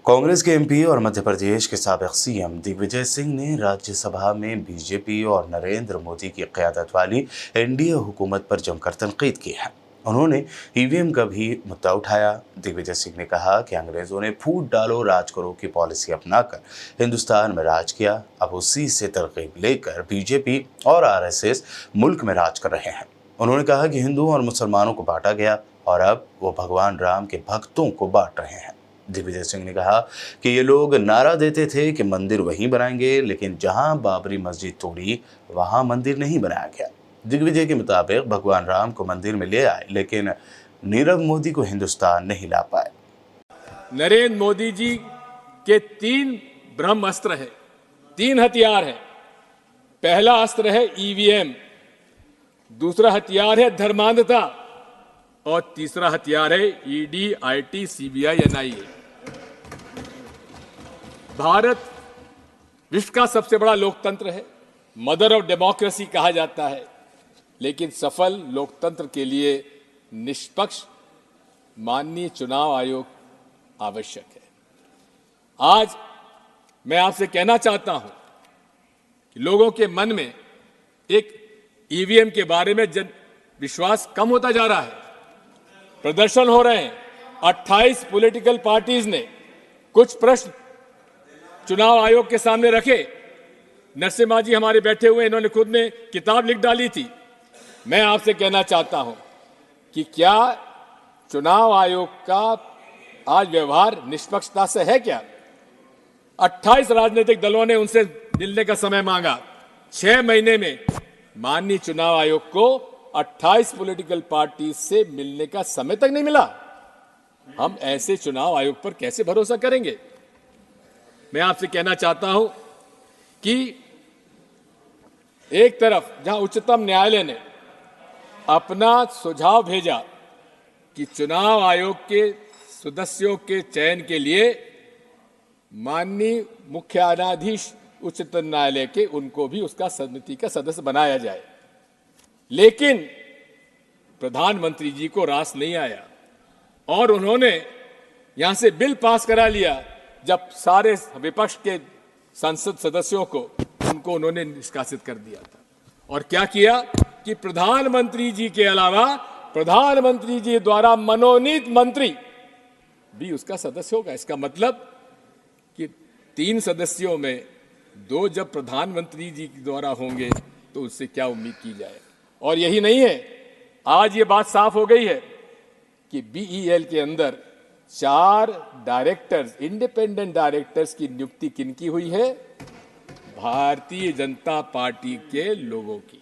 कांग्रेस के एमपी और मध्य प्रदेश के साबिक सीएम दिग्विजय सिंह ने राज्यसभा में बीजेपी और नरेंद्र मोदी की क़यादत वाली एनडीए हुकूमत पर जमकर तनकीद की है। उन्होंने ईवीएम का भी मुद्दा उठाया। दिग्विजय सिंह ने कहा कि अंग्रेजों ने फूट डालो राज करो की पॉलिसी अपनाकर हिंदुस्तान में राज किया। अब उसी से तरकीब लेकर बीजेपी और आरएसएस मुल्क में राज कर रहे हैं। उन्होंने कहा कि हिंदुओं और मुसलमानों को बांटा गया और अब वो भगवान राम के भक्तों को बांट रहे हैं। दिग्विजय सिंह ने कहा कि ये लोग नारा देते थे कि मंदिर वहीं बनाएंगे, लेकिन जहां बाबरी मस्जिद तोड़ी वहां मंदिर नहीं बनाया गया। दिग्विजय के मुताबिक भगवान राम को मंदिर में ले आए, लेकिन नीरव मोदी को हिंदुस्तान नहीं ला पाए। नरेंद्र मोदी जी के 3 ब्रह्मास्त्र है, 3 हथियार है। पहला अस्त्र है ईवीएम, दूसरा हथियार है धर्मांधता और तीसरा हथियार है ED, IT, CBI, NIA. Bharat विश्व का सबसे बड़ा लोकतंत्र है, मदर ऑफ डेमोक्रेसी कहा जाता है, लेकिन सफल लोकतंत्र के लिए निष्पक्ष माननीय चुनाव आयोग आवश्यक है। आज मैं आपसे कहना चाहता हूं कि लोगों के मन में एक ईवीएम के बारे में विश्वास कम होता जा रहा है। प्रदर्शन हो रहे हैं। 28 पॉलिटिकल पार्टीज ने कुछ प्रश्न चुनाव आयोग के सामने रखे। नरसिम्हा जी हमारे बैठे हुए, इन्होंने खुद ने किताब लिख डाली थी। मैं आपसे कहना चाहता हूं कि क्या चुनाव आयोग का आज व्यवहार निष्पक्षता से है क्या? 28 राजनीतिक दलों ने उनसे मिलने का समय मांगा। 6 महीने में माननीय चुनाव आयोग को 28 पॉलिटिकल पार्टी से मिलने का समय तक नहीं मिला। हम ऐसे चुनाव आयोग पर कैसे भरोसा करेंगे? मैं आपसे कहना चाहता हूं कि एक तरफ जहां उच्चतम न्यायालय ने अपना सुझाव भेजा कि चुनाव आयोग के सदस्यों के चयन के लिए माननीय मुख्य न्यायाधीश उच्चतम न्यायालय के उनको भी उसका समिति का सदस्य बनाया जाए, लेकिन प्रधानमंत्री जी को रास नहीं आया और उन्होंने यहां से बिल पास करा लिया। जब सारे विपक्ष के संसद सदस्यों को उनको उन्होंने निष्कासित कर दिया था। और क्या किया कि प्रधानमंत्री जी के अलावा प्रधानमंत्री जी द्वारा मनोनीत मंत्री भी उसका सदस्य होगा। इसका मतलब कि 3 सदस्यों में 2 जब प्रधानमंत्री जी द्वारा होंगे तो उससे क्या उम्मीद की जाए। और यही नहीं है, आज ये बात साफ हो गई है कि बीईएल के अंदर 4 डायरेक्टर्स, इंडिपेंडेंट डायरेक्टर्स की नियुक्ति किनकी हुई है? भारतीय जनता पार्टी के लोगों की।